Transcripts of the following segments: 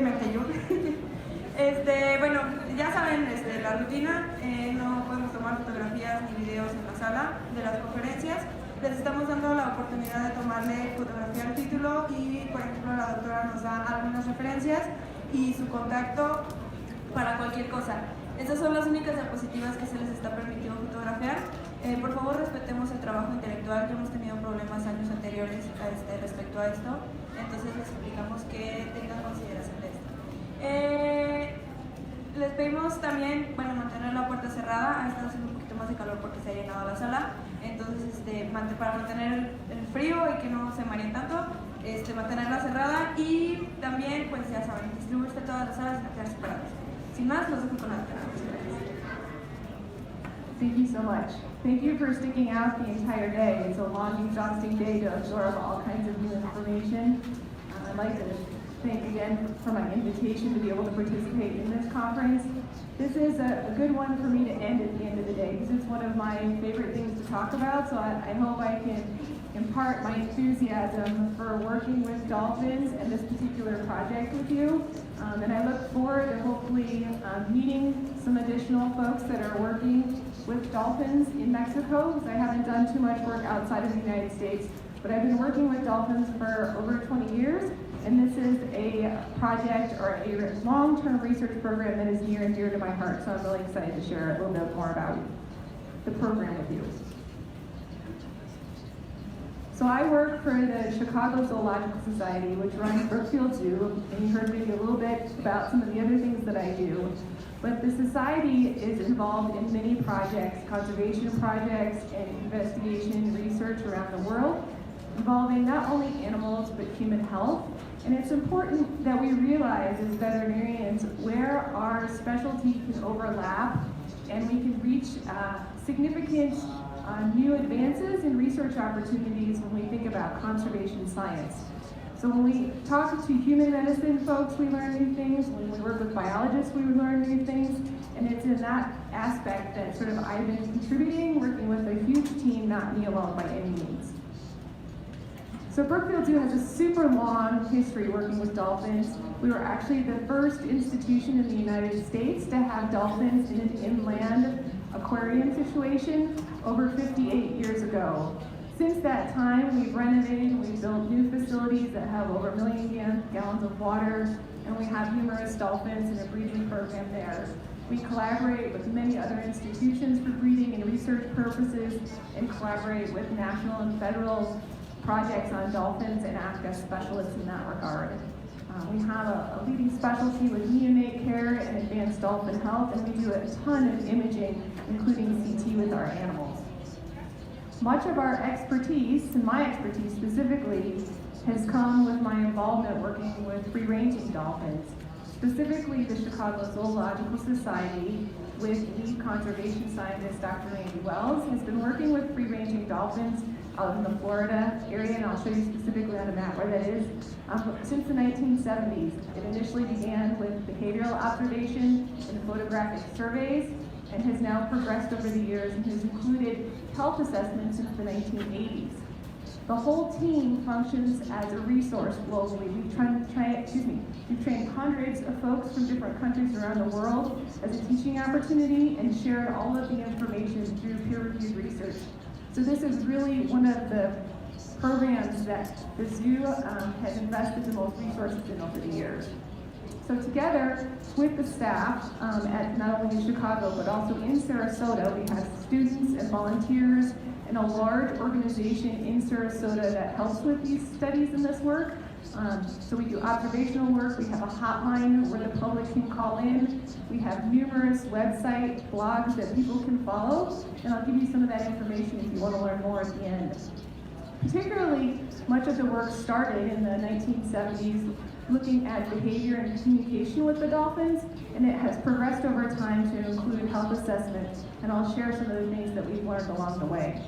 me cayó. Bueno, ya saben la rutina, no podemos tomar fotografías ni videos en la sala de las conferencias. Les estamos dando la oportunidad de tomarle fotografía al título y, por ejemplo, la doctora nos da algunas referencias y su contacto para cualquier cosa. Estas son las únicas diapositivas que se les está permitido fotografiar. Por favor, respetemos el trabajo intelectual, que hemos tenido problemas años anteriores respecto a esto, entonces les explicamos que tengan consideración de esto. Les pedimos también, mantener la puerta cerrada. Ha estado haciendo un poquito más de calor porque se ha llenado la sala, entonces para mantener el frío y que no se mareen tanto, mantenerla cerrada y también, pues ya saben, distribuirse todas las salas y no quedar separadas. Sin más, los dejo con la doctora. Thank you so much. Thank you for sticking out the entire day. It's a long, exhausting day to absorb all kinds of new information. I'd like to thank again for my invitation to be able to participate in this conference. This is a good one for me to end at the end of the day because it's one of my favorite things to talk about, so I hope I can impart my enthusiasm for working with dolphins and this particular project with you. And I look forward to hopefully meeting some additional folks that are working with dolphins in Mexico, because I haven't done too much work outside of the United States, but I've been working with dolphins for over 20 years, and this is a project or a long-term research program that is near and dear to my heart, so I'm really excited to share a little bit more about the program with you. So I work for the Chicago Zoological Society, which runs Brookfield Zoo, and you heard maybe a little bit about some of the other things that I do. But the society is involved in many projects, conservation projects and investigation research around the world, involving not only animals but human health. And it's important that we realize as veterinarians where our specialty can overlap and we can reach significant new advances in research opportunities when we think about conservation science. So when we talk to human medicine folks, we learn new things. When we work with biologists, we learn new things. And it's in that aspect that sort of I've been contributing, working with a huge team, not me alone by any means. So Brookfield Zoo has a super long history working with dolphins. We were actually the first institution in the United States to have dolphins in an inland aquarium situation over 58 years ago. Since that time, we've renovated, we've built new facilities that have over 1 million gallons of water, and we have numerous dolphins in a breeding program there. We collaborate with many other institutions for breeding and research purposes, and collaborate with national and federal projects on dolphins and act as specialists in that regard. We have a leading specialty with neonate care and advanced dolphin health, and we do a ton of imaging, including CT with our animals. Much of our expertise, and my expertise specifically, has come with my involvement working with free-ranging dolphins. Specifically, the Chicago Zoological Society, with lead conservation scientist Dr. Randy Wells, has been working with free-ranging dolphins out in the Florida area, and I'll show you specifically on the map where that is, since the 1970s. It initially began with behavioral observation and photographic surveys, and has now progressed over the years and has included health assessments since the 1980s. The whole team functions as a resource globally. We've trained hundreds of folks from different countries around the world as a teaching opportunity and shared all of the information through peer-reviewed research. So this is really one of the programs that the zoo has invested the most resources in over the years. So together with the staff at not only Chicago but also in Sarasota, we have students and volunteers and a large organization in Sarasota that helps with these studies and this work. So we do observational work, we have a hotline where the public can call in, we have numerous website blogs that people can follow, and I'll give you some of that information if you want to learn more at the end. Particularly, much of the work started in the 1970s looking at behavior and communication with the dolphins, and it has progressed over time to include health assessments, and I'll share some of the things that we've learned along the way.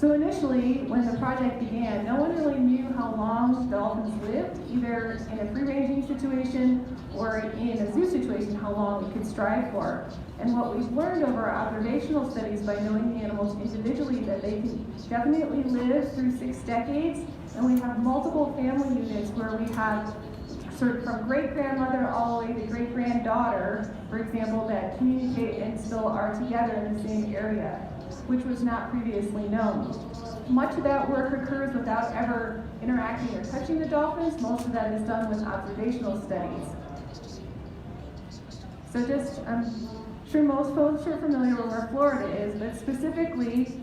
So initially, when the project began, no one really knew how long dolphins lived, either in a free-ranging situation or in a zoo situation, how long we could strive for. And what we've learned over our observational studies by knowing the animals individually, that they can definitely live through 6 decades, and we have multiple family units where we have sort of from great-grandmother all the way to great-granddaughter, for example, that communicate and still are together in the same area, which was not previously known. Much of that work occurs without ever interacting or touching the dolphins. Most of that is done with observational studies. So just, I'm sure most folks are familiar with where Florida is, but specifically,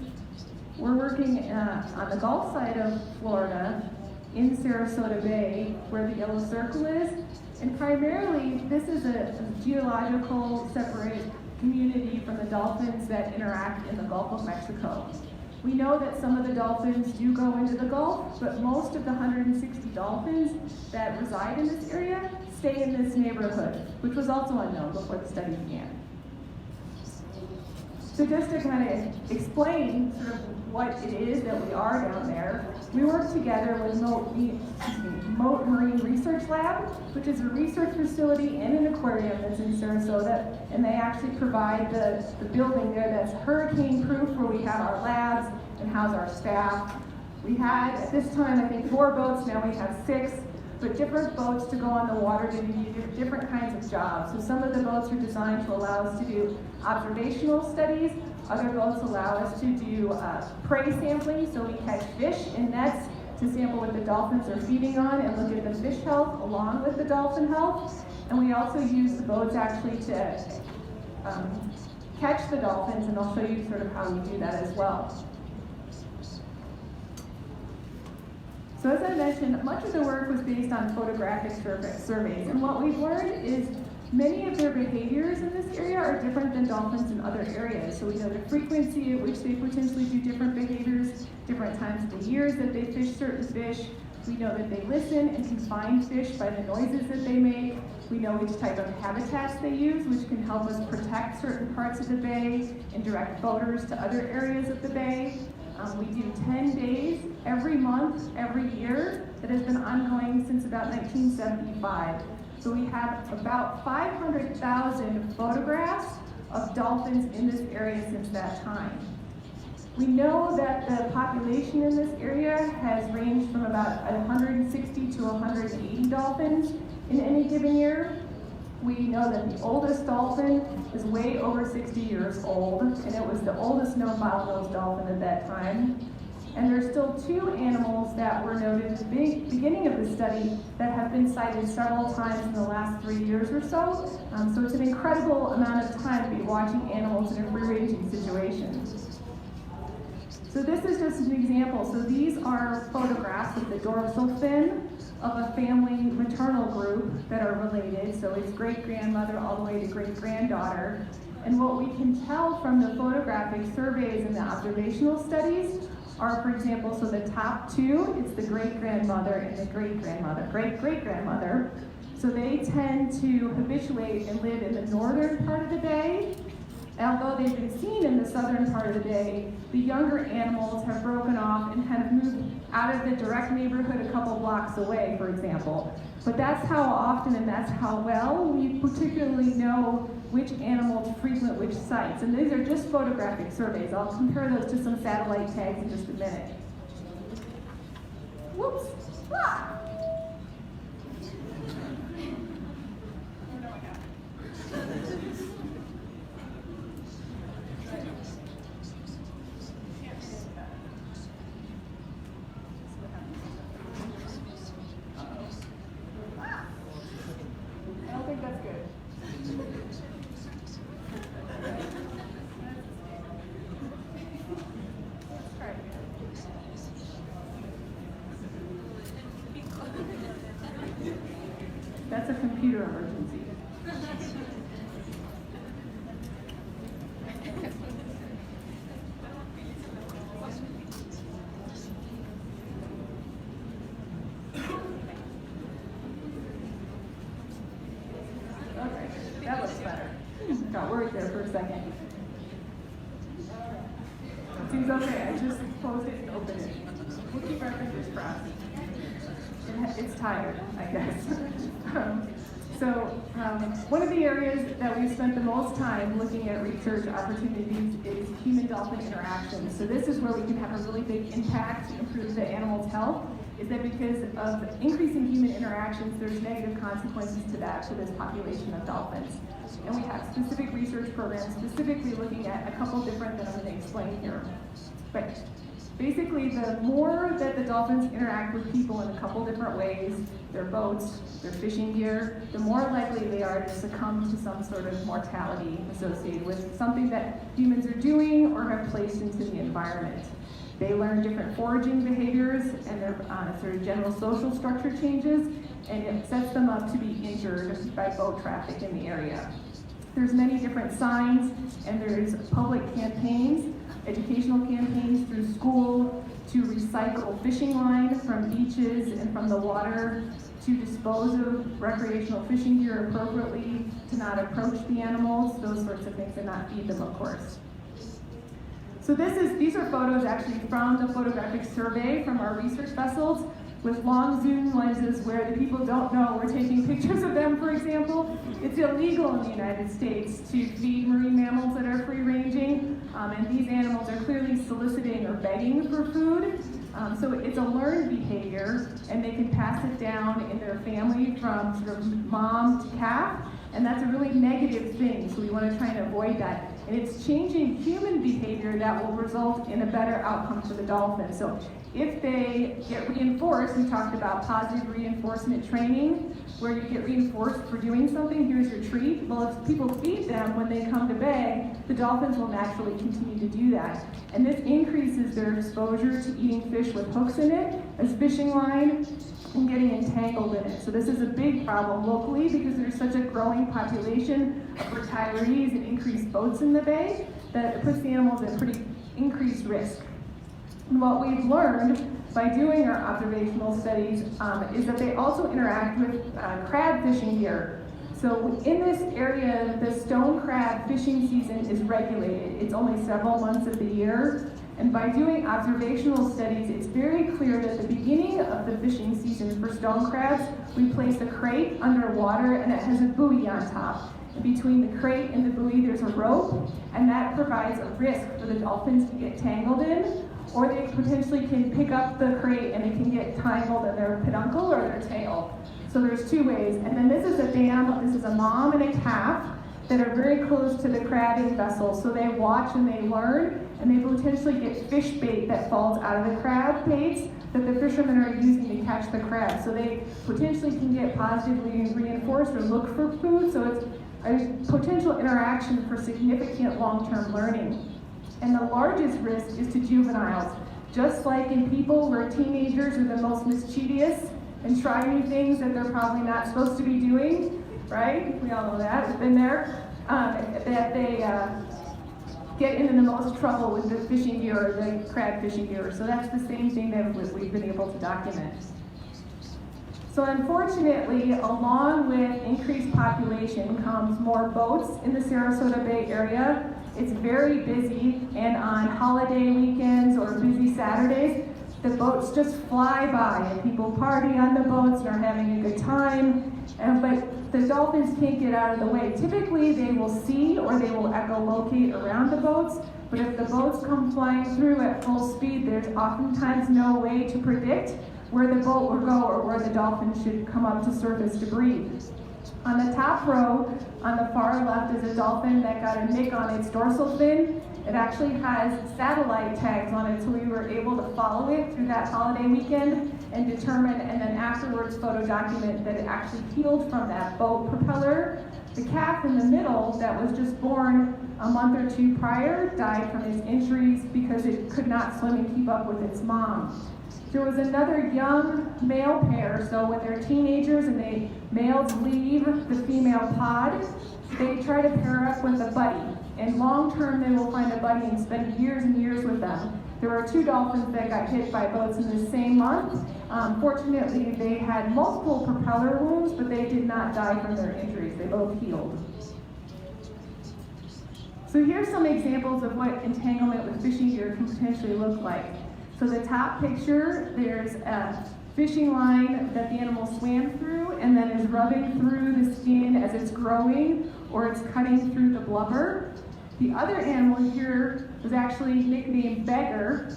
we're working on the Gulf side of Florida in Sarasota Bay, where the yellow circle is. And primarily, this is a geological separate community from the dolphins that interact in the Gulf of Mexico. We know that some of the dolphins do go into the Gulf, but most of the 160 dolphins that reside in this area stay in this neighborhood, which was also unknown before the study began. So just to kind of explain sort of what it is that we are down there, we work together with Moat Marine Research Lab, which is a research facility and an aquarium that's in Sarasota, and they actually provide the building there that's hurricane-proof, where we have our labs and house our staff. We had, at this time, I think 4 boats, now we have 6, but different boats to go on the water to do different kinds of jobs. So some of the boats are designed to allow us to do observational studies. Other boats allow us to do prey sampling, so we catch fish in nets to sample what the dolphins are feeding on and look at the fish health along with the dolphin health. And we also use the boats actually to catch the dolphins, and I'll show you sort of how we do that as well. So as I mentioned, much of the work was based on photographic surveys, and what we've learned is many of their behaviors in this area are different than dolphins in other areas. So we know the frequency at which they potentially do different behaviors, different times of the years that they fish certain fish. We know that they listen and can find fish by the noises that they make. We know which type of habitats they use, which can help us protect certain parts of the bay and direct boaters to other areas of the bay. We do 10 days every month, every year, that has been ongoing since about 1975. So we have about 500,000 photographs of dolphins in this area since that time. We know that the population in this area has ranged from about 160 to 180 dolphins in any given year. We know that the oldest dolphin is way over 60 years old, and it was the oldest known bottlenose dolphin at that time. And there's still 2 animals that were noted at the beginning of the study that have been cited several times in the last 3 years or so. So it's an incredible amount of time to be watching animals in a free-ranging situation. So this is just an example. So these are photographs of the dorsal fin of a family maternal group that are related. So it's great-grandmother all the way to great-granddaughter. And what we can tell from the photographic surveys and the observational studies are, for example, so the top 2, it's the great-grandmother and the great-grandmother, great-great-grandmother. So they tend to habituate and live in the northern part of the bay. Although they've been seen in the southern part of the bay, the younger animals have broken off and kind of moved out of the direct neighborhood a couple blocks away, for example. But that's how often and that's how well we particularly know which animals frequent which sites. And these are just photographic surveys. I'll compare those to some satellite tags in just a minute. Whoops. Ah! That's a computer emergency. Okay, that looks better. Got worried there for a second. Seems okay, I just closed it breath. It's tired, I guess. One of the areas that we've spent the most time looking at research opportunities is human-dolphin interactions. So this is where we can have a really big impact to improve the animal's health, is that because of increasing human interactions, there's negative consequences to that for this population of dolphins. And we have specific research programs specifically looking at a couple different that I'm going to explain here. But basically, the more that the dolphins interact with people in a couple different ways, their boats, their fishing gear, the more likely they are to succumb to some sort of mortality associated with something that humans are doing or have placed into the environment. They learn different foraging behaviors and their sort of general social structure changes, and it sets them up to be injured by boat traffic in the area. There's many different signs, and there's public campaigns, educational campaigns through school to recycle fishing line from beaches and from the water, to dispose of recreational fishing gear appropriately, to not approach the animals, those sorts of things, and not feed them, of course. So these are photos actually from the photographic survey from our research vessels with long zoom lenses where the people don't know we're taking pictures of them, for example. It's illegal in the United States to feed marine mammals that are free-ranging, and these animals are clearly soliciting or begging for food. So it's a learned behavior, and they can pass it down in their family from sort of mom to calf, and that's a really negative thing, so we want to try and avoid that. And it's changing human behavior that will result in a better outcome for the dolphin. So if they get reinforced, we talked about positive reinforcement training, where you get reinforced for doing something, here's your treat. Well, if people feed them when they come to beg, the dolphins will naturally continue to do that. And this increases their exposure to eating fish with hooks in it, as fishing line, and getting entangled in it. So this is a big problem locally because there's such a growing population of retirees and increased boats in the bay that it puts the animals at pretty increased risk. And what we've learned by doing our observational studies is that they also interact with crab fishing gear. So in this area, the stone crab fishing season is regulated. It's only several months of the year. And by doing observational studies, it's very clear that at the beginning of the fishing season for stone crabs, we place a crate underwater and it has a buoy on top. And between the crate and the buoy, there's a rope, and that provides a risk for the dolphins to get tangled in, or they potentially can pick up the crate and it can get tangled in their peduncle or their tail. So there's two ways. And then this is a dam, this is a mom and a calf that are very close to the crabbing vessel. So they watch and they learn, and they potentially get fish bait that falls out of the crab baits that the fishermen are using to catch the crab. So they potentially can get positively reinforced or look for food. So it's a potential interaction for significant long-term learning. And the largest risk is to juveniles. Just like in people where teenagers are the most mischievous and try new things that they're probably not supposed to be doing, right? We all know that, we've been there. That they get into the most trouble with the fishing gear or the crab fishing gear. So that's the same thing that we've been able to document. So unfortunately, along with increased population comes more boats in the Sarasota Bay area. It's very busy, and on holiday weekends or busy Saturdays, the boats just fly by and people party on the boats and are having a good time. But the dolphins can't get out of the way. Typically, they will see or they will echolocate around the boats, but if the boats come flying through at full speed, there's oftentimes no way to predict where the boat will go or where the dolphin should come up to surface to breathe. On the top row, on the far left, is a dolphin that got a nick on its dorsal fin. It actually has satellite tags on it, so we were able to follow it through that holiday weekend and determine, and then afterwards photo document that it actually healed from that boat propeller. The calf in the middle that was just born a month or two prior died from its injuries because it could not swim and keep up with its mom. There was another young male pair, so when they're teenagers and the males leave the female pod, they try to pair up with a buddy. And long term, they will find a buddy and spend years and years with them. There were 2 dolphins that got hit by boats in the same month. Fortunately, they had multiple propeller wounds, but they did not die from their injuries. They both healed. So here's some examples of what entanglement with fishing gear can potentially look like. So the top picture, there's a fishing line that the animal swam through and then is rubbing through the skin as it's growing or it's cutting through the blubber. The other animal here was actually nicknamed Beggar.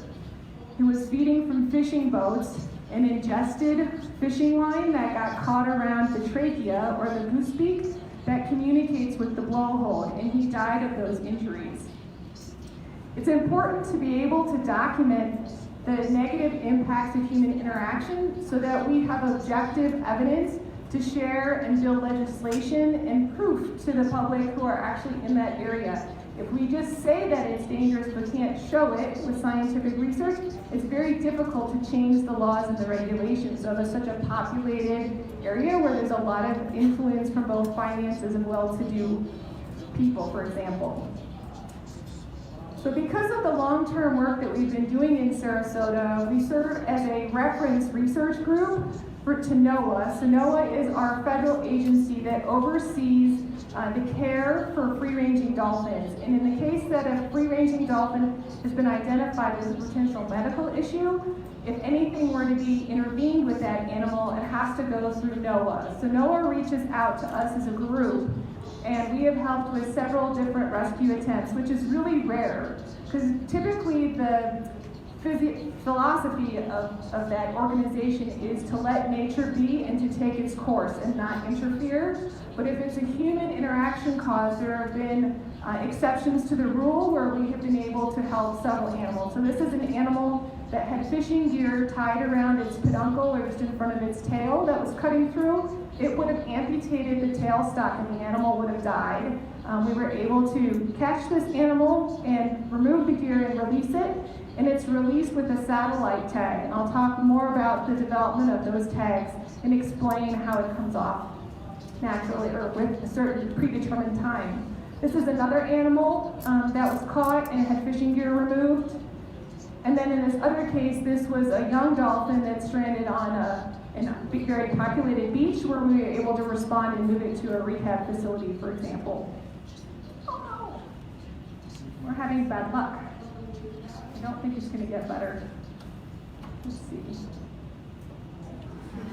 He was feeding from fishing boats and ingested fishing line that got caught around the trachea or the goose beak that communicates with the blowhole, and he died of those injuries. It's important to be able to document the negative impacts of human interaction so that we have objective evidence to share and build legislation and proof to the public who are actually in that area. If we just say that it's dangerous but can't show it with scientific research, it's very difficult to change the laws and the regulations of such a populated area where there's a lot of influence from both finances and well-to-do people, for example. So because of the long-term work that we've been doing in Sarasota, we serve as a reference research group to NOAA. So NOAA is our federal agency that oversees the care for free-ranging dolphins. And in the case that a free-ranging dolphin has been identified as a potential medical issue, if anything were to be intervened with that animal, it has to go through NOAA. So NOAA reaches out to us as a group, and we have helped with several different rescue attempts, which is really rare, because typically the philosophy of that organization is to let nature be and to take its course and not interfere. But if it's a human interaction cause, there have been exceptions to the rule where we have been able to help several animals. So this is an animal that had fishing gear tied around its peduncle or just in front of its tail that was cutting through. It would have amputated the tail stalk and the animal would have died. We were able to catch this animal and remove the gear and release it. And it's released with a satellite tag. And I'll talk more about the development of those tags and explain how it comes off naturally or with a certain predetermined time. This is another animal that was caught and had fishing gear removed. And then in this other case, this was a young dolphin that's stranded on a very populated beach where we were able to respond and move it to a rehab facility, for example. Oh no! We're having bad luck. I don't think it's going to get better. Let's see.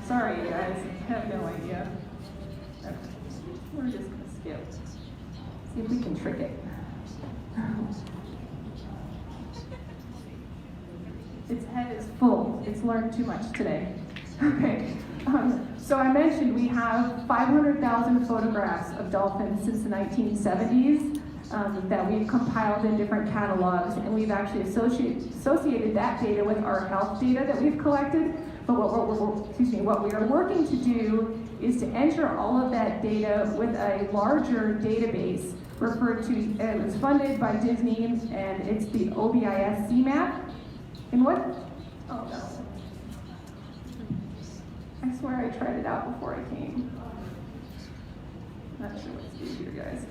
Sorry, you guys. I have no idea. Okay. We're just going to skip. See if we can trick it. Its head is full. It's learned too much today. Okay. So I mentioned we have 500,000 photographs of dolphins since the 1970s. That we've compiled in different catalogs, and we've actually associated that data with our health data that we've collected. But what we are working to do is to enter all of that data with a larger database referred to, it was funded by Disney, and it's the OBIS CMAP. And what, oh no. I swear I tried it out before I came. Not sure what to do here, guys.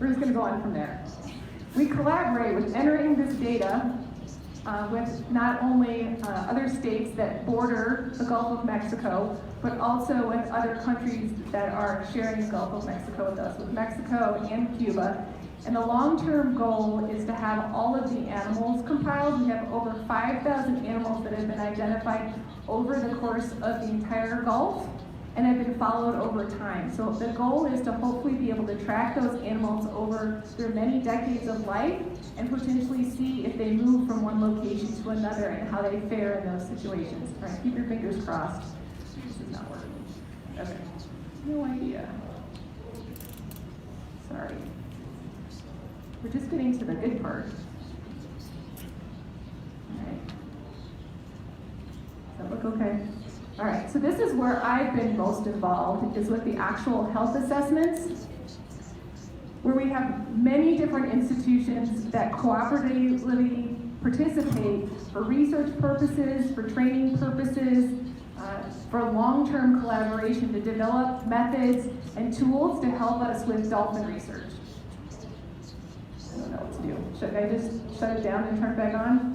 We're just going to go on from there. We collaborate with entering this data with not only other states that border the Gulf of Mexico, but also with other countries that are sharing the Gulf of Mexico with us, with Mexico and Cuba. And the long-term goal is to have all of the animals compiled. We have over 5,000 animals that have been identified over the course of the entire Gulf and have been followed over time. So the goal is to hopefully be able to track those animals over their many decades of life and potentially see if they move from one location to another and how they fare in those situations. All right, keep your fingers crossed. This is not working. Okay, no idea. Sorry. We're just getting to the good part. All right. Does that look okay? All right, so this is where I've been most involved, is with the actual health assessments, where we have many different institutions that cooperatively participate for research purposes, for training purposes, for long-term collaboration to develop methods and tools to help us with dolphin research. I don't know what to do. Should I just shut it down and turn it back on?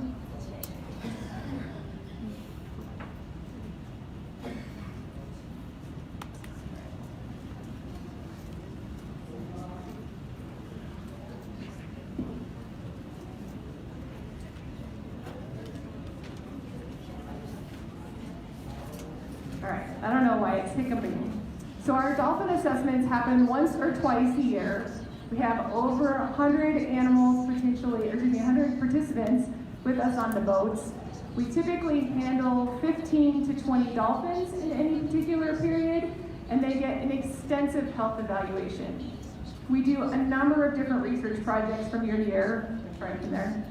why it's hiccuping. So our dolphin assessments happen once or twice a year. We have over 100 animals, 100 participants with us on the boats. We typically handle 15 to 20 dolphins in any particular period, and they get an extensive health evaluation. We do a number of different research projects from year to year. Right in there.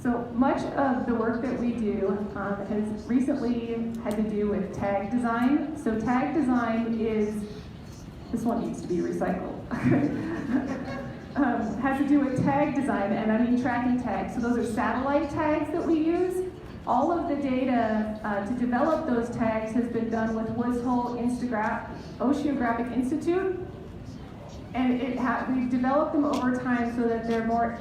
So much of the work that we do has recently had to do with tag design. So tag design is, this one needs to be recycled. Has to do with tag design, and I mean tracking tags. So those are satellite tags that we use. All of the data to develop those tags has been done with Woods Hole Oceanographic Institute. And we've developed them over time so that they're more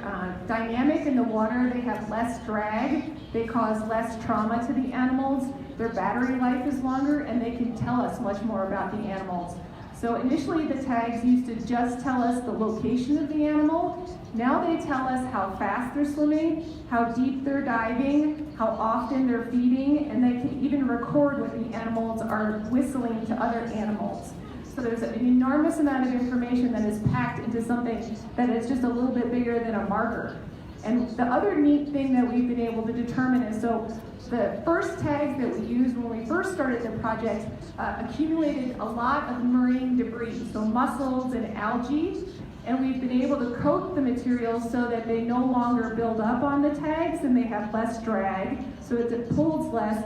dynamic in the water, they have less drag, they cause less trauma to the animals, their battery life is longer, and they can tell us much more about the animals. So initially the tags used to just tell us the location of the animal. Now they tell us how fast they're swimming, how deep they're diving, how often they're feeding, and they can even record what the animals are whistling to other animals. So there's an enormous amount of information that is packed into something that is just a little bit bigger than a marker. And the other neat thing that we've been able to determine is, so the first tags that we used when we first started the project accumulated a lot of marine debris, so mussels and algae, and we've been able to coat the materials so that they no longer build up on the tags and they have less drag, so it pulls less.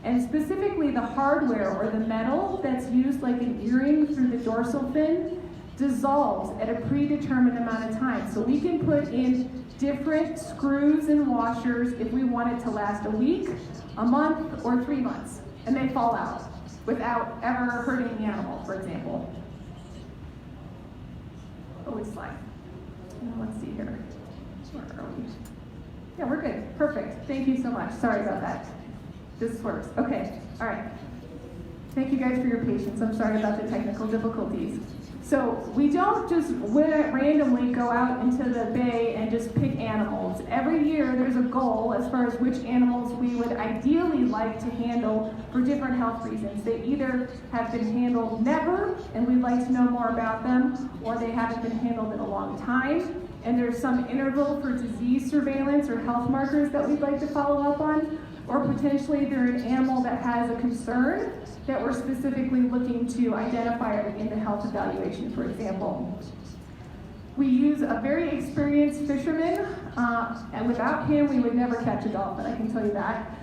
And specifically the hardware or the metal that's used like an earring through the dorsal fin dissolves at a predetermined amount of time. So we can put in different screws and washers if we want it to last a week, a month, or 3 months, and they fall out without ever hurting the animal, for example. Oh, which slide? Let's see here. Where are we? Yeah, we're good. Perfect. Thank you so much. Sorry about that. This works. Okay. All right. Thank you guys for your patience. I'm sorry about the technical difficulties. So we don't just randomly go out into the bay and just pick animals. Every year there's a goal as far as which animals we would ideally like to handle for different health reasons. They either have been handled never and we'd like to know more about them, or they haven't been handled in a long time, and there's some interval for disease surveillance or health markers that we'd like to follow up on, or potentially they're an animal that has a concern that we're specifically looking to identify in the health evaluation, for example. We use a very experienced fisherman, and without him we would never catch a dolphin, I can tell you that.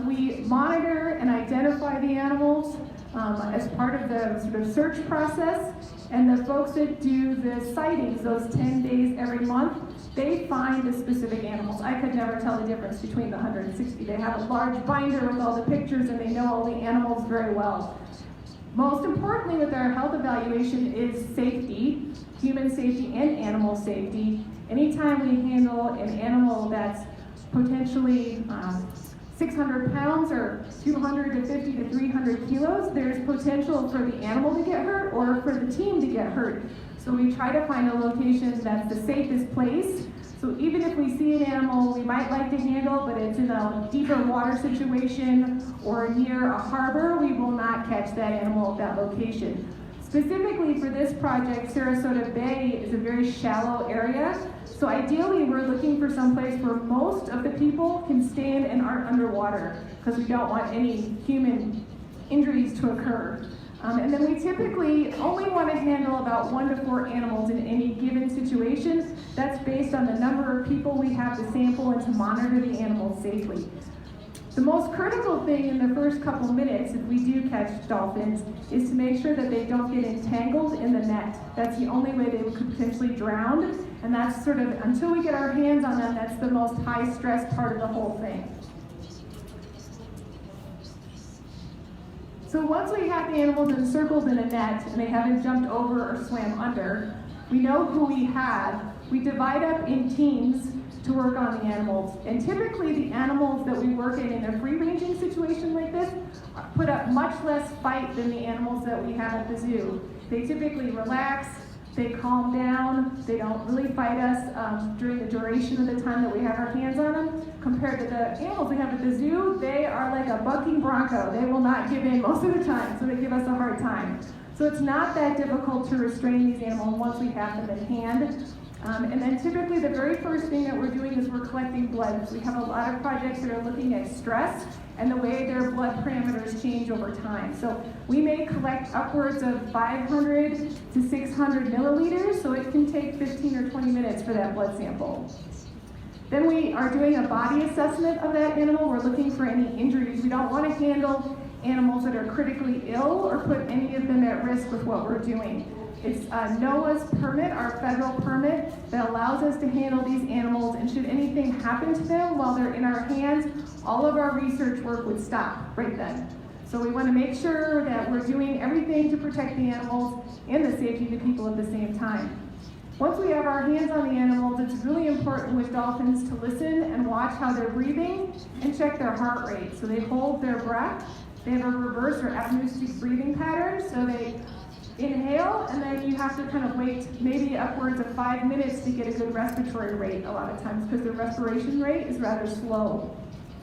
We monitor and identify the animals as part of the sort of search process, and the folks that do the sightings, those 10 days every month, they find the specific animals. I could never tell the difference between the 160. They have a large binder with all the pictures and they know all the animals very well. Most importantly with our health evaluation is safety, human safety and animal safety. Anytime we handle an animal that's potentially 600 pounds or 250 to 300 kilos, there's potential for the animal to get hurt or for the team to get hurt. So we try to find a location that's the safest place. So even if we see an animal we might like to handle, but it's in a deeper water situation or near a harbor, we will not catch that animal at that location. Specifically for this project, Sarasota Bay is a very shallow area. So ideally we're looking for some place where most of the people can stand and aren't underwater, because we don't want any human injuries to occur. And then we typically only want to handle about 1 to 4 animals in any given situation. That's based on the number of people we have to sample and to monitor the animals safely. The most critical thing in the first couple minutes, if we do catch dolphins, is to make sure that they don't get entangled in the net. That's the only way they could potentially drown, and that's sort of, until we get our hands on them, that's the most high stress part of the whole thing. So once we have the animals encircled in a net and they haven't jumped over or swam under, we know who we have. We divide up in teams to work on the animals. And typically the animals that we work in a free-ranging situation like this put up much less fight than the animals that we have at the zoo. They typically relax, They calm down. They don't really fight us during the duration of the time that we have our hands on them. Compared to the animals we have at the zoo, they are like a bucking bronco. They will not give in most of the time, so they give us a hard time. So it's not that difficult to restrain these animals once we have them in hand. And then typically the very first thing that we're doing is we're collecting blood. We have a lot of projects that are looking at stress and the way their blood parameters change over time. So we may collect upwards of 500 to 600 milliliters, so it can take 15 or 20 minutes for that blood sample. Then we are doing a body assessment of that animal. We're looking for any injuries. We don't want to handle animals that are critically ill or put any of them at risk with what we're doing. It's NOAA's permit, our federal permit, that allows us to handle these animals, and should anything happen to them while they're in our hands, all of our research work would stop right then. So we want to make sure that we're doing everything to protect the animals and the safety of the people at the same time. Once we have our hands on the animals, it's really important with dolphins to listen and watch how they're breathing and check their heart rate. So they hold their breath. They have a reverse or apneutic breathing pattern, so they inhale, and then you have to kind of wait maybe upwards of 5 minutes to get a good respiratory rate a lot of times, because the respiration rate is rather slow.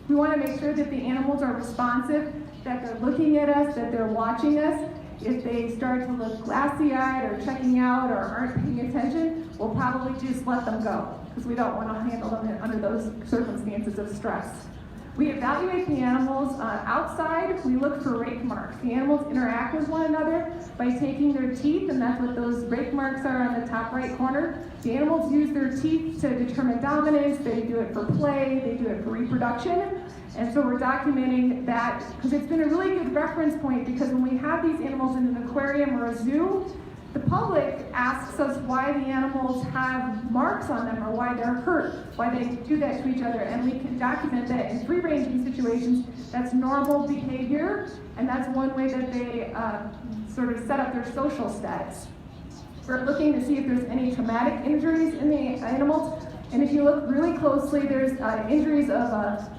We want to make sure that the animals are responsive, that they're looking at us, that they're watching us. If they start to look glassy-eyed or checking out or aren't paying attention, we'll probably just let them go, because we don't want to handle them under those circumstances of stress. We evaluate the animals outside. We look for rake marks. The animals interact with one another by taking their teeth, and that's what those rake marks are on the top right corner. The animals use their teeth to determine dominance. They do it for play. They do it for reproduction. And so we're documenting that because it's been a really good reference point, because when we have these animals in an aquarium or a zoo, the public asks us why the animals have marks on them or why they're hurt, why they do that to each other, and we can document that in free-ranging situations. That's normal behavior, and that's one way that they sort of set up their social status. We're looking to see if there's any traumatic injuries in the animals, and if you look really closely, there's injuries of a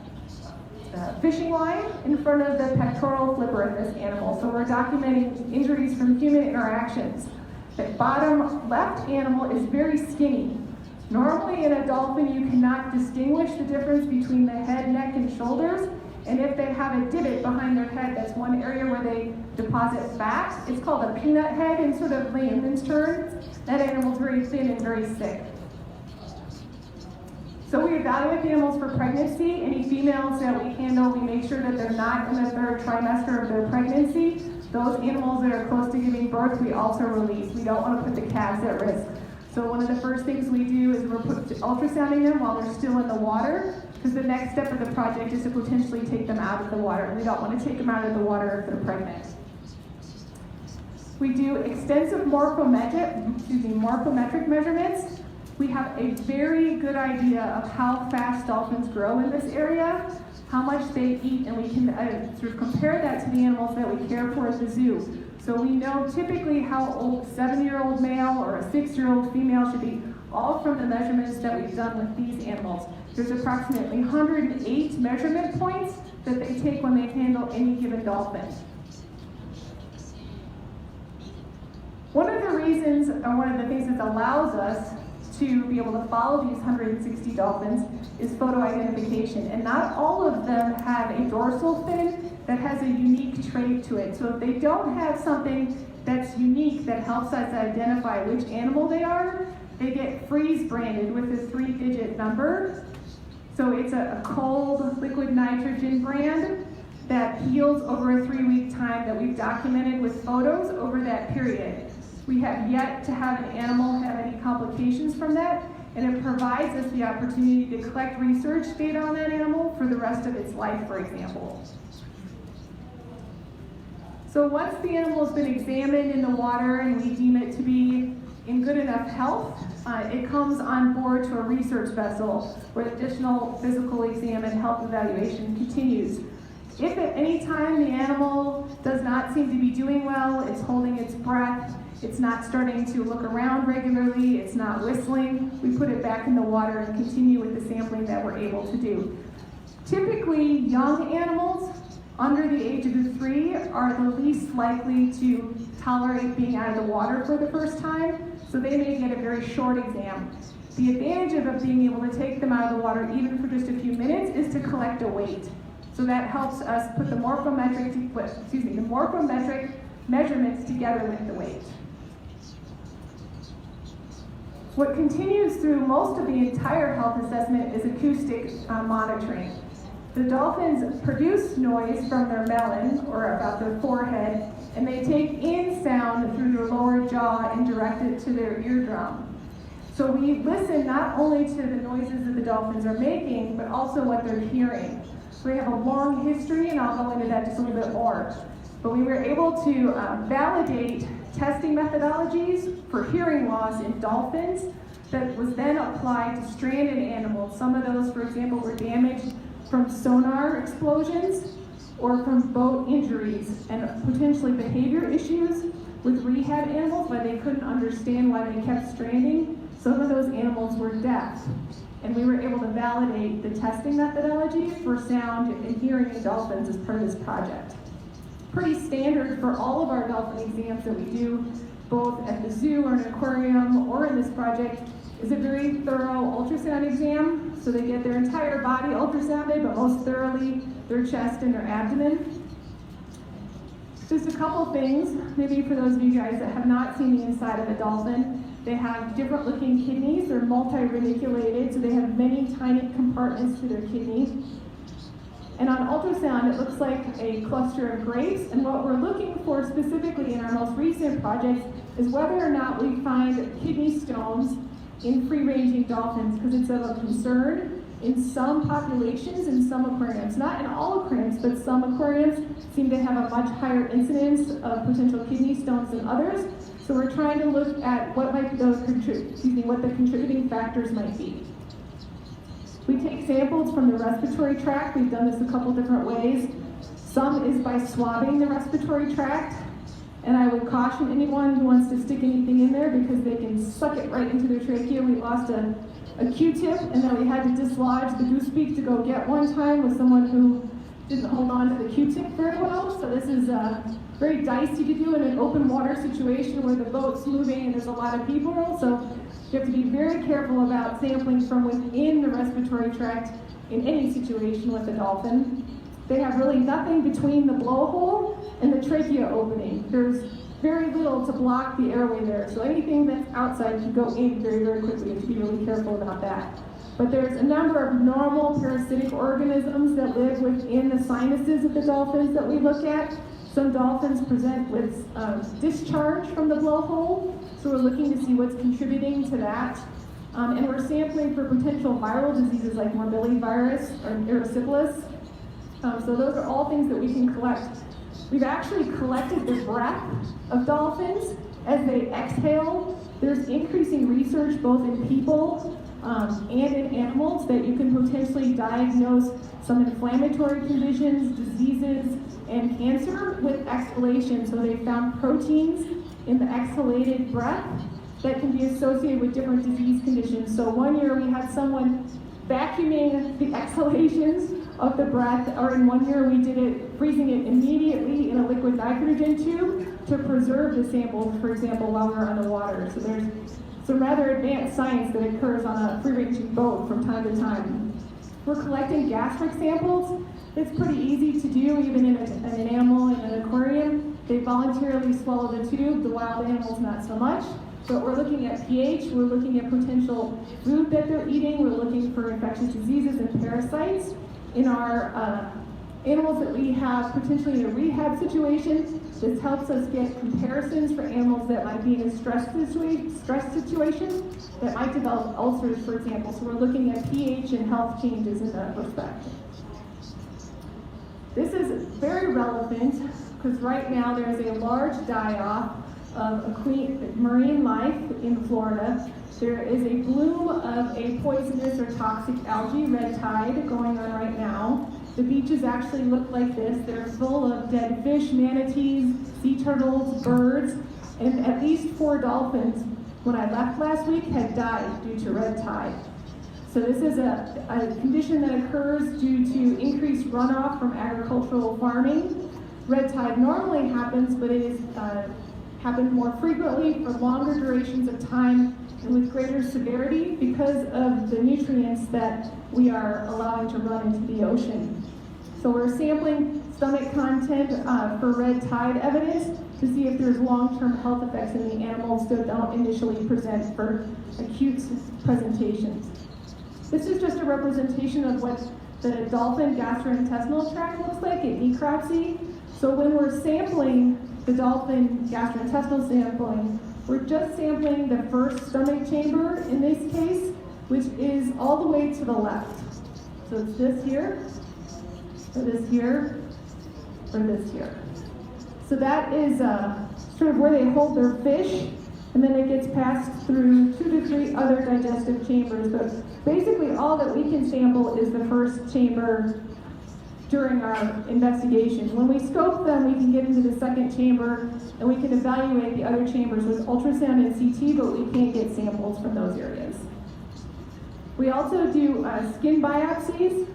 fishing line in front of the pectoral flipper in this animal. So we're documenting injuries from human interactions. The bottom left animal is very skinny. Normally in a dolphin, you cannot distinguish the difference between the head, neck, and shoulders. And if they have a divot behind their head, that's one area where they deposit fat. It's called a peanut head in sort of layman's terms. That animal's very thin and very sick. So we evaluate the animals for pregnancy. Any females that we handle, we make sure that they're not in the third trimester of their pregnancy. Those animals that are close to giving birth, we also release. We don't want to put the calves at risk. So one of the first things we do is we're ultrasounding them while they're still in the water, because the next step of the project is to potentially take them out of the water. And we don't want to take them out of the water if they're pregnant. We do extensive morphometric measurements. We have a very good idea of how fast dolphins grow in this area, how much they eat, and we can sort of compare that to the animals that we care for at the zoo. So we know typically how old a 7-year-old male or a 6-year-old female should be, all from the measurements that we've done with these animals. There's approximately 108 measurement points that they take when they handle any given dolphin. One of the reasons, or one of the things that allows us to be able to follow these 160 dolphins is photo identification. And not all of them have a dorsal fin that has a unique trait to it. So if they don't have something that's unique that helps us identify which animal they are, they get freeze branded with a 3-digit number. So it's a cold liquid nitrogen brand that heals over a 3-week time that we've documented with photos over that period. We have yet to have an animal have any complications from that, and it provides us the opportunity to collect research data on that animal for the rest of its life, for example. So once the animal has been examined in the water and we deem it to be in good enough health, it comes on board to a research vessel where additional physical exam and health evaluation continues. If at any time the animal does not seem to be doing well, it's holding its breath, it's not starting to look around regularly, it's not whistling, we put it back in the water and continue with the sampling that we're able to do. Typically, young animals under the age of 3 are the least likely to tolerate being out of the water for the first time. so they may get a very short exam. The advantage of being able to take them out of the water even for just a few minutes is to collect a weight. So that helps us put the morphometric measurements together with the weight. What continues through most of the entire health assessment is acoustic monitoring. The dolphins produce noise from their melon, or about their forehead, and they take in sound through their lower jaw and direct it to their eardrum. So we listen not only to the noises that the dolphins are making, but also what they're hearing. So we have a long history, and I'll go into that just a little bit more. But we were able to validate testing methodologies for hearing loss in dolphins that was then applied to stranded animals. Some of those, for example, were damaged from sonar explosions or from boat injuries and potentially behavior issues with rehab animals, why they couldn't understand why they kept stranding. Some of those animals were deaf, and we were able to validate the testing methodology for sound and hearing in dolphins as part of this project. Pretty standard for all of our dolphin exams that we do, both at the zoo or an aquarium or in this project, is a very thorough ultrasound exam. So they get their entire body ultrasounded, but most thoroughly their chest and their abdomen. Just a couple things, maybe for those of you guys that have not seen the inside of a dolphin. They have different looking kidneys. They're multi-reniculated, so they have many tiny compartments to their kidney. And on ultrasound, it looks like a cluster of grapes. And what we're looking for specifically in our most recent projects is whether or not we find kidney stones in free-ranging dolphins, because it's of a concern in some populations, in some aquariums. Not in all aquariums, but some aquariums seem to have a much higher incidence of potential kidney stones than others. So we're trying to look at what might what the contributing factors might be. We take samples from the respiratory tract. We've done this a couple different ways. Some is by swabbing the respiratory tract. And I would caution anyone who wants to stick anything in there because they can suck it right into their trachea. We lost a Q-tip, and then we had to dislodge the goose beak to go get one time with someone who didn't hold on to the Q-tip very well. So this is very dicey to do in an open water situation where the boat's moving and there's a lot of people. So you have to be very careful about sampling from within the respiratory tract in any situation with a dolphin. They have really nothing between the blowhole and the trachea opening. There's very little to block the airway there. So anything that's outside can go in very, very quickly. You have to be really careful about that. But there's a number of normal parasitic organisms that live within the sinuses of the dolphins that we look at. Some dolphins present with discharge from the blowhole, so we're looking to see what's contributing to that. And we're sampling for potential viral diseases like morbillivirus or erysipelas. So those are all things that we can collect. We've actually collected the breath of dolphins as they exhale. There's increasing research both in people and in animals that you can potentially diagnose some inflammatory conditions, diseases, and cancer with exhalation. So they found proteins in the exhalated breath that can be associated with different disease conditions. So one year we had someone vacuuming the exhalations of the breath, or in one year we did it, freezing it immediately in a liquid nitrogen tube to preserve the samples, for example, while we were underwater. So there's some rather advanced science that occurs on a free-ranging boat from time to time. We're collecting gastric samples. It's pretty easy to do, even in an animal in an aquarium. They voluntarily swallow the tube, the wild animals not so much. But we're looking at pH, we're looking at potential food that they're eating, we're looking for infectious diseases and parasites. In our animals that we have potentially in a rehab situation, this helps us get comparisons for animals that might be in a stress situation that might develop ulcers, for example. So we're looking at pH and health changes in that respect. This is very relevant because right now there is a large die-off of marine life in Florida. There is a bloom of a poisonous or toxic algae, red tide, going on right now. The beaches actually look like this. They're full of dead fish, manatees, sea turtles, birds, and at least 4 dolphins, when I left last week, had died due to red tide. So this is a condition that occurs due to increased runoff from agricultural farming. Red tide normally happens, but it is happen more frequently for longer durations of time and with greater severity because of the nutrients that we are allowing to run into the ocean. So we're sampling stomach content for red tide evidence to see if there's long-term health effects in the animals that don't initially present for acute presentations. This is just a representation of what the dolphin gastrointestinal tract looks like at necropsy. So when we're sampling the dolphin gastrointestinal sampling, we're just sampling the first stomach chamber in this case, which is all the way to the left. So it's this here, or this here, or this here. So that is sort of where they hold their fish, and then it gets passed through 2 to 3 other digestive chambers. But basically all that we can sample is the first chamber during our investigation. When we scope them, we can get into the second chamber, and we can evaluate the other chambers with ultrasound and CT, but we can't get samples from those areas. We also do skin biopsies,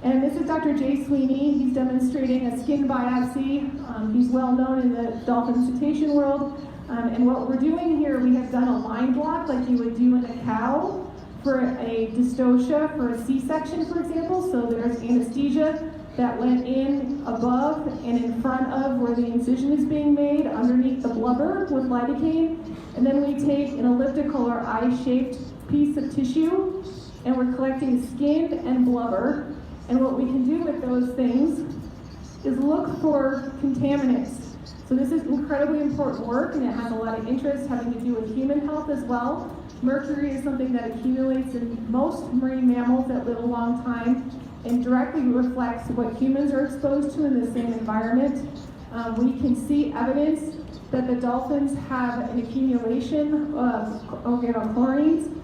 and this is Dr. Jay Sweeney. He's demonstrating a skin biopsy. He's well known in the dolphin cetacean world. And what we're doing here, we have done a line block like you would do in a cow for a dystocia, for a C-section, for example. So there's anesthesia that went in above and in front of where the incision is being made, underneath the blubber with lidocaine. And then we take an elliptical or eye-shaped piece of tissue, and we're collecting skin and blubber. And what we can do with those things is look for contaminants. So this is incredibly important work, and it has a lot of interest having to do with human health as well. Mercury is something that accumulates in most marine mammals that live a long time and directly reflects what humans are exposed to in the same environment. We can see evidence that the dolphins have an accumulation of organochlorines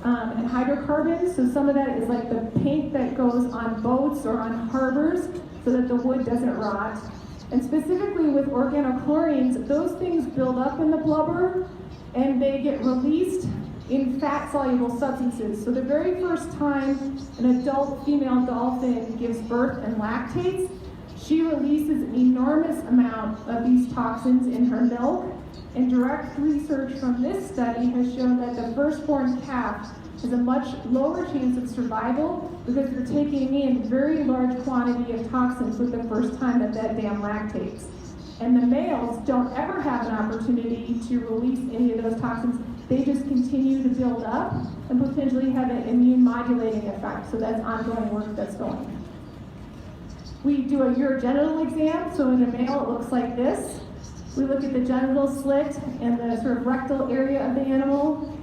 and hydrocarbons. So some of that is like the paint that goes on boats or on harbors so that the wood doesn't rot. And specifically with organochlorines, those things build up in the blubber and they get released in fat-soluble substances. So the very first time an adult female dolphin gives birth and lactates, she releases an enormous amount of these toxins in her milk. And direct research from this study has shown that the firstborn calf has a much lower chance of survival because they're taking in very large quantity of toxins with the first time that dam lactates. And the males don't ever have an opportunity to release any of those toxins. They just continue to build up and potentially have an immune modulating effect. So that's ongoing work that's going on. We do a urogenital exam. So in a male, it looks like this. We look at the genital slit and the sort of rectal area of the animal.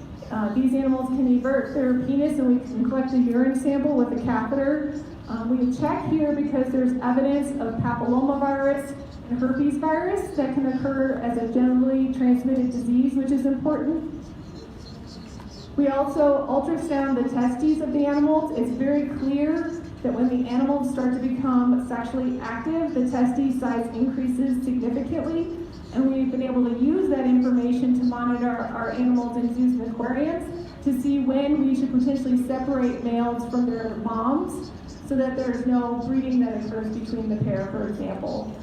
These animals can invert their penis, and we can collect a urine sample with a catheter. We check here because there's evidence of papillomavirus and herpes virus that can occur as a generally transmitted disease, which is important. We also ultrasound the testes of the animals. It's very clear that when the animals start to become sexually active, the testes size increases significantly. And we've been able to use that information to monitor our animals in zoos and aquariums to see when we should potentially separate males from their moms so that there's no breeding that occurs between the pair, for example.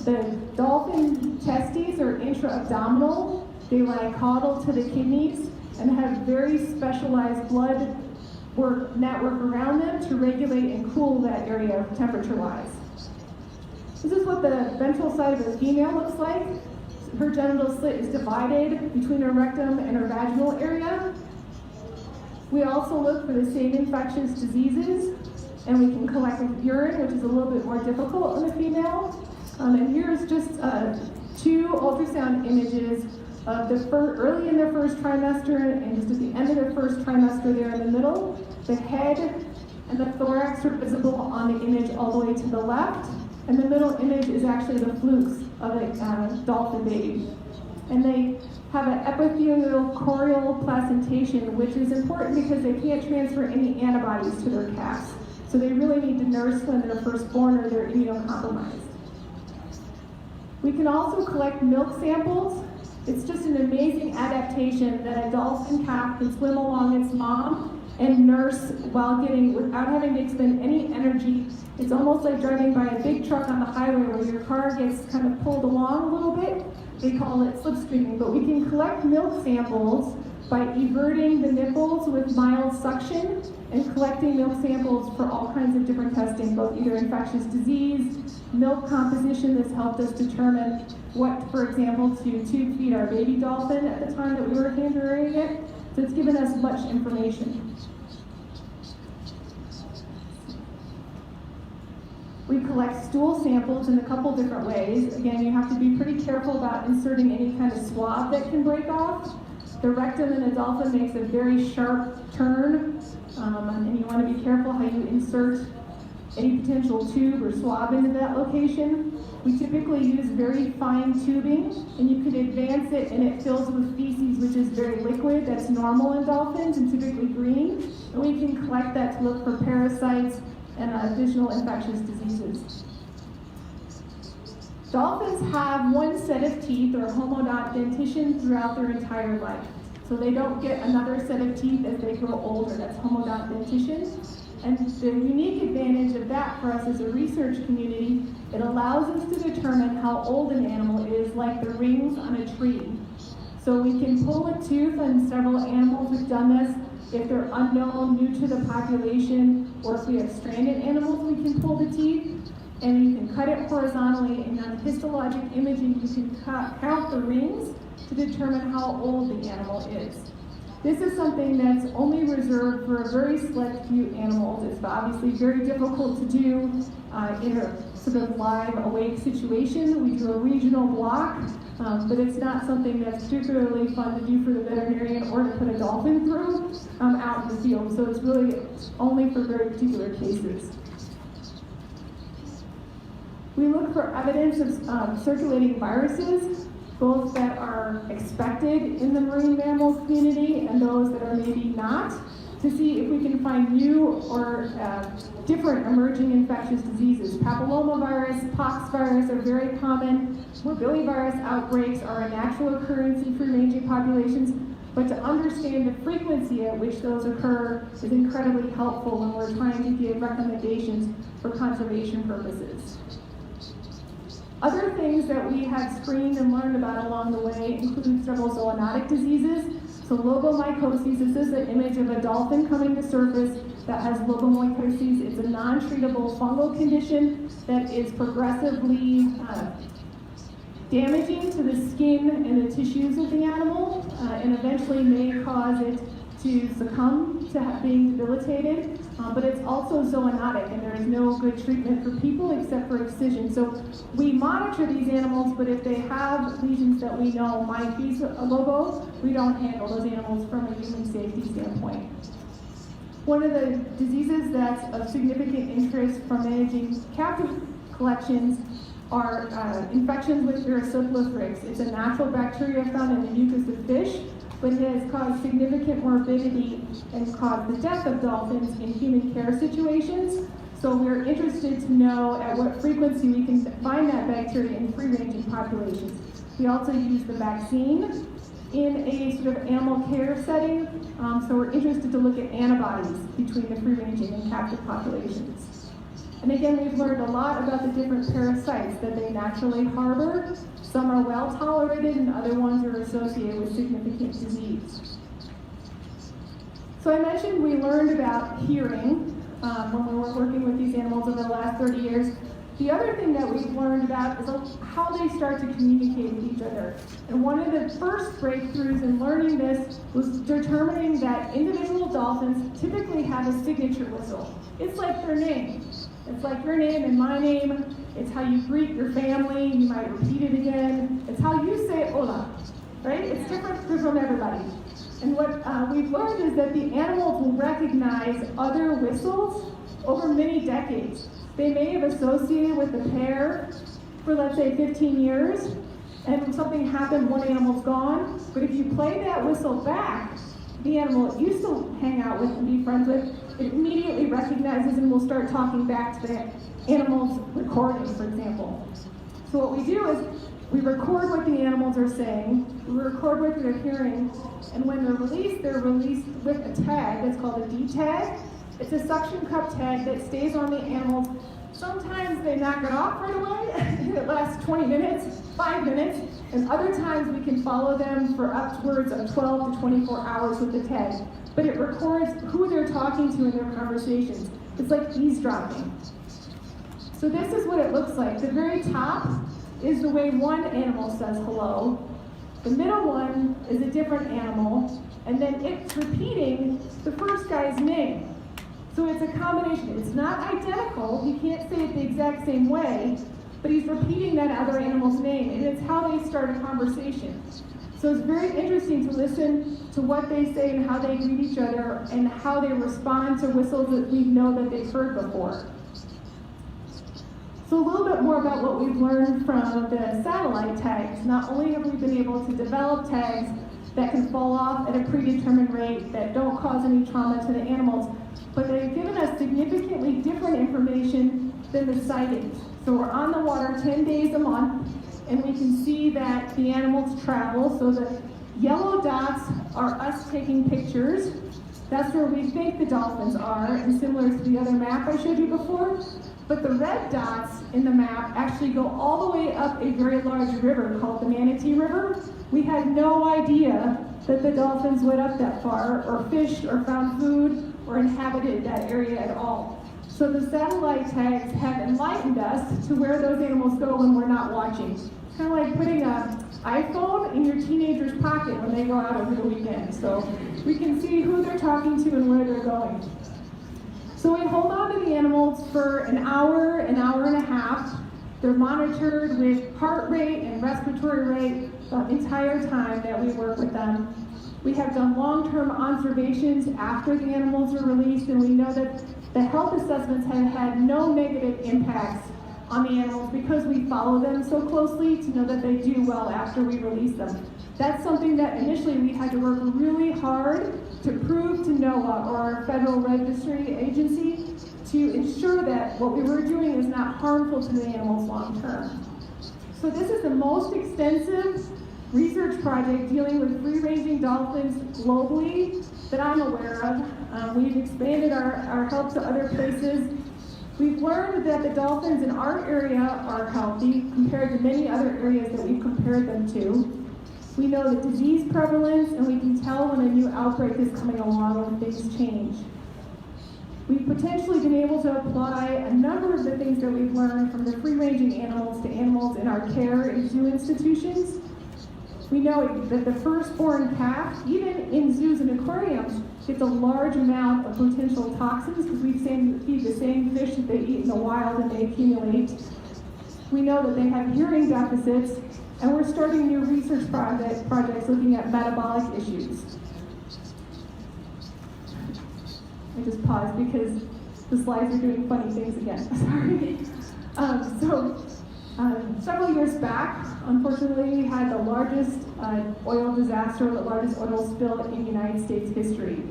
The dolphin testes are intra-abdominal. They lie caudal to the kidneys and have very specialized blood network around them to regulate and cool that area temperature-wise. This is what the ventral side of a female looks like. Her genital slit is divided between her rectum and her vaginal area. We also look for the same infectious diseases, and we can collect urine, which is a little bit more difficult in the female. And here's just 2 ultrasound images of the early in the first trimester and just at the end of the first trimester there in the middle. The head and the thorax are visible on the image all the way to the left. And the middle image is actually the flukes of a dolphin baby. And they have an epithelial chorial placentation, which is important because they can't transfer any antibodies to their calves. So they really need to nurse when they're first born or they're immunocompromised. We can also collect milk samples. It's just an amazing adaptation that a dolphin calf can swim along its mom and nurse without having to expend any energy. It's almost like driving by a big truck on the highway where your car gets kind of pulled along a little bit. They call it slipstreaming, but we can collect milk samples by everting the nipples with mild suction and collecting milk samples for all kinds of different testing, both either infectious disease, milk composition. This helped us determine what, for example, to tube feed our baby dolphin at the time that we were hand rearing it. So it's given us much information. We collect stool samples in a couple different ways. Again, you have to be pretty careful about inserting any kind of swab that can break off. The rectum in a dolphin makes a very sharp turn, and you want to be careful how you insert any potential tube or swab into that location. We typically use very fine tubing, and you can advance it and it fills with feces, which is very liquid. That's normal in dolphins and typically green. And we can collect that to look for parasites and additional infectious diseases. Dolphins have one set of teeth, or homodont dentition, throughout their entire life. So they don't get another set of teeth as they grow older. That's homodont dentition. And the unique advantage of that for us as a research community, it allows us to determine how old an animal is, like the rings on a tree. So we can pull a tooth on several animals who've done this. If they're unknown, new to the population, or if we have stranded animals, we can pull the teeth. And you can cut it horizontally, and on histologic imaging, you can count the rings to determine how old the animal is. This is something that's only reserved for a very select few animals. It's obviously very difficult to do in a sort of live awake situation. We do a regional block, but it's not something that's particularly fun to do for the veterinarian or to put a dolphin through out in the field. So it's really only for very particular cases. We look for evidence of circulating viruses, both that are expected in the marine mammal community and those that are maybe not, to see if we can find new or different emerging infectious diseases. Papillomavirus, poxvirus are very common. Morbillivirus outbreaks are a natural occurrence in free-ranging populations, but to understand the frequency at which those occur is incredibly helpful when we're trying to give recommendations for conservation purposes. Other things that we have screened and learned about along the way include several zoonotic diseases. So logomycosis, this is an image of a dolphin coming to surface that has logomycosis. It's a non-treatable fungal condition that is progressively damaging to the skin and the tissues of the animal, and eventually may cause it to succumb to being debilitated, but it's also zoonotic, and there is no good treatment for people except for excision. So we monitor these animals, but if they have lesions that we know might be a logo, we don't handle those animals from a human safety standpoint. One of the diseases that's of significant interest for managing captive collections are infections with Erysipelas. It's a natural bacteria found in the mucus of fish, but it has caused significant morbidity and caused the death of dolphins in human care situations. So we're interested to know at what frequency we can find that bacteria in free-ranging populations. We also use the vaccine in a sort of animal care setting, so we're interested to look at antibodies between the free-ranging and captive populations. And again, we've learned a lot about the different parasites that they naturally harbor. Some are well tolerated and other ones are associated with significant disease. So I mentioned we learned about hearing when we were working with these animals over the last 30 years. The other thing that we've learned about is how they start to communicate with each other. And one of the first breakthroughs in learning this was determining that individual dolphins typically have a signature whistle. It's like their name. It's like your name and my name. It's how you greet your family. You might repeat it again. It's how you say hola, right? It's different from everybody. And what we've learned is that the animals will recognize other whistles over many decades. They may have associated with the pair for, let's say, 15 years, and when something happened, one animal's gone. But if you play that whistle back, the animal it used to hang out with and be friends with, it immediately recognizes and will start talking back to the animal's recording, for example. So what we do is we record what the animals are saying, we record what they're hearing, And when they're released with a tag that's called a D tag. It's a suction cup tag that stays on the animals. Sometimes they knock it off right away, and it lasts 20 minutes, 5 minutes, and other times we can follow them for upwards of 12 to 24 hours with the tag. But it records who they're talking to in their conversations. It's like eavesdropping. So this is what it looks like. The very top is the way one animal says hello. The middle one is a different animal, and then it's repeating the first guy's name. So it's a combination. It's not identical. He can't say it the exact same way, but he's repeating that other animal's name, and it's how they start a conversation. So it's very interesting to listen to what they say and how they greet each other and how they respond to whistles that we know that they've heard before. So a little bit more about what we've learned from the satellite tags. Not only have we been able to develop tags that can fall off at a predetermined rate that don't cause any trauma to the animals, but they've given us significantly different information than the sightings. So we're on the water 10 days a month, and we can see that the animals travel. So the yellow dots are us taking pictures. That's where we think the dolphins are, and similar to the other map I showed you before. But the red dots in the map actually go all the way up a very large river called the Manatee River. We had no idea that the dolphins went up that far, or fished, or found food, or inhabited that area at all. So the satellite tags have enlightened us to where those animals go when we're not watching. It's kind of like putting an iPhone in your teenager's pocket when they go out over the weekend. So we can see who they're talking to and where they're going. So we hold on to the animals for an hour and a half. They're monitored with heart rate and respiratory rate the entire time that we work with them. We have done long-term observations after the animals are released, and we know that the health assessments have had no negative impacts on the animals because we follow them so closely to know that they do well after we release them. That's something that initially we had to work really hard to prove to NOAA, or our federal registry agency, to ensure that what we were doing is not harmful to the animals long term. So this is the most extensive research project dealing with free-ranging dolphins globally that I'm aware of. We've expanded our help to other places. We've learned that the dolphins in our area are healthy compared to many other areas that we've compared them to. We know the disease prevalence, and we can tell when a new outbreak is coming along and things change. We've potentially been able to apply a number of the things that we've learned from the free-ranging animals to animals in our care in zoo institutions. We know that the firstborn calf, even in zoos and aquariums, gets a large amount of potential toxins because we feed the same fish that they eat in the wild and they accumulate. We know that they have hearing deficits, and we're starting new research projects looking at metabolic issues. I just paused because the slides are doing funny things again. Sorry. Several years back, unfortunately, we had the largest oil disaster, the largest oil spill in United States history.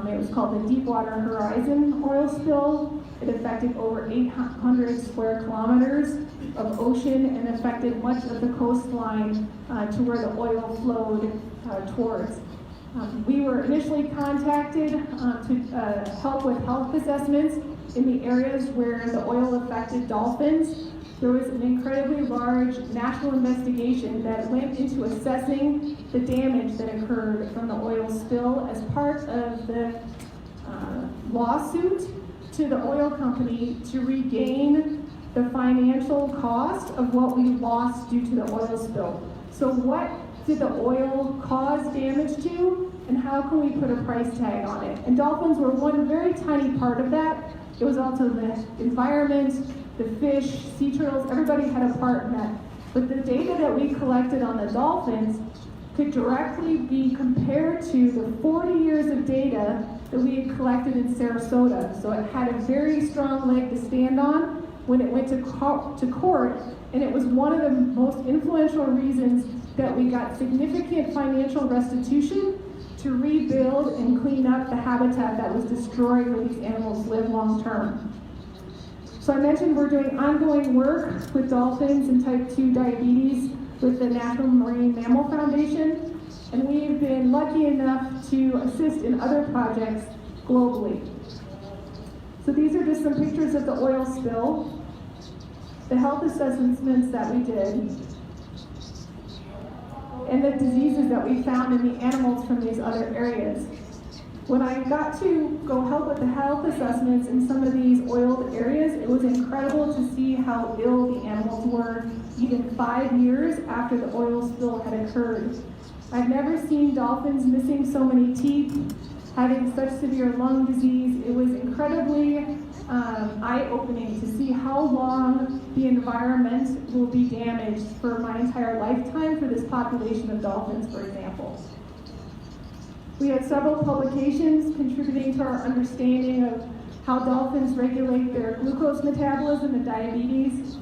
It was called the Deepwater Horizon oil spill. It affected over 800 square kilometers of ocean and affected much of the coastline to where the oil flowed towards. We were initially contacted to help with health assessments in the areas where the oil affected dolphins. There was an incredibly large national investigation that went into assessing the damage that occurred from the oil spill as part of the lawsuit to the oil company to regain the financial cost of what we lost due to the oil spill. So what did the oil cause damage to, and how can we put a price tag on it? And dolphins were one very tiny part of that. It was also the environment, the fish, sea turtles, everybody had a part in that. But the data that we collected on the dolphins could directly be compared to the 40 years of data that we had collected in Sarasota. So it had a very strong leg to stand on when it went to court, and it was one of the most influential reasons that we got significant financial restitution to rebuild and clean up the habitat that was destroyed where these animals live long term. So I mentioned we're doing ongoing work with dolphins and type 2 diabetes with the National Marine Mammal Foundation. and we've been lucky enough to assist in other projects globally. So these are just some pictures of the oil spill, the health assessments that we did, and the diseases that we found in the animals from these other areas. When I got to go help with the health assessments in some of these oiled areas, it was incredible to see how ill the animals were even 5 years after the oil spill had occurred. I've never seen dolphins missing so many teeth, having such severe lung disease. It was incredibly eye-opening to see how long the environment will be damaged for my entire lifetime for this population of dolphins, for example. We had several publications contributing to our understanding of how dolphins regulate their glucose metabolism and diabetes.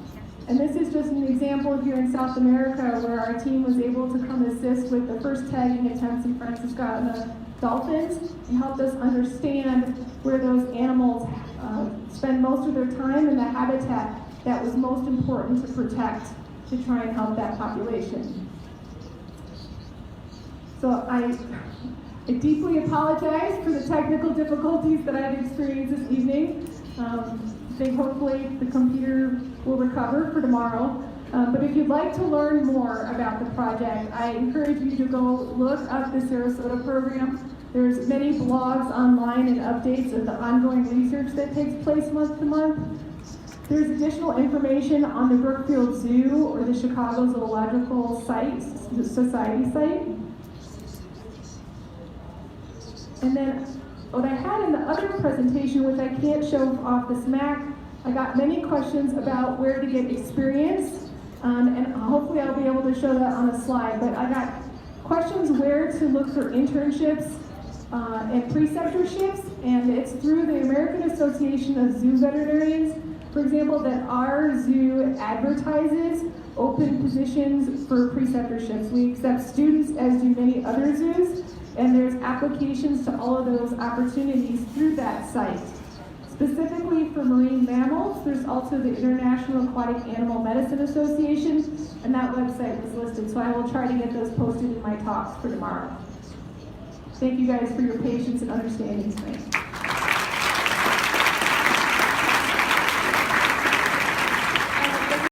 And this is just an example here in South America where our team was able to come assist with the first tagging attempts in Franciscana dolphins and helped us understand where those animals spend most of their time in the habitat that was most important to protect to try and help that population. So I deeply apologize for the technical difficulties that I've experienced this evening. I think hopefully the computer will recover for tomorrow. But if you'd like to learn more about the project, I encourage you to go look up the Sarasota program. There's many blogs online and updates of the ongoing research that takes place month to month. There's additional information on the Brookfield Zoo or the Chicago Zoological Society site. And then what I had in the other presentation, which I can't show off this Mac, I got many questions about where to get experience, and hopefully I'll be able to show that on a slide, but I got questions where to look for internships and preceptorships, and it's through the American Association of Zoo Veterinarians, for example, that our zoo advertises open positions for preceptorships. We accept students, as do many other zoos, and there's applications to all of those opportunities through that site. Specifically for marine mammals, there's also the International Aquatic Animal Medicine Association, and that website was listed, so I will try to get those posted in my talks for tomorrow. Thank you guys for your patience and understanding tonight.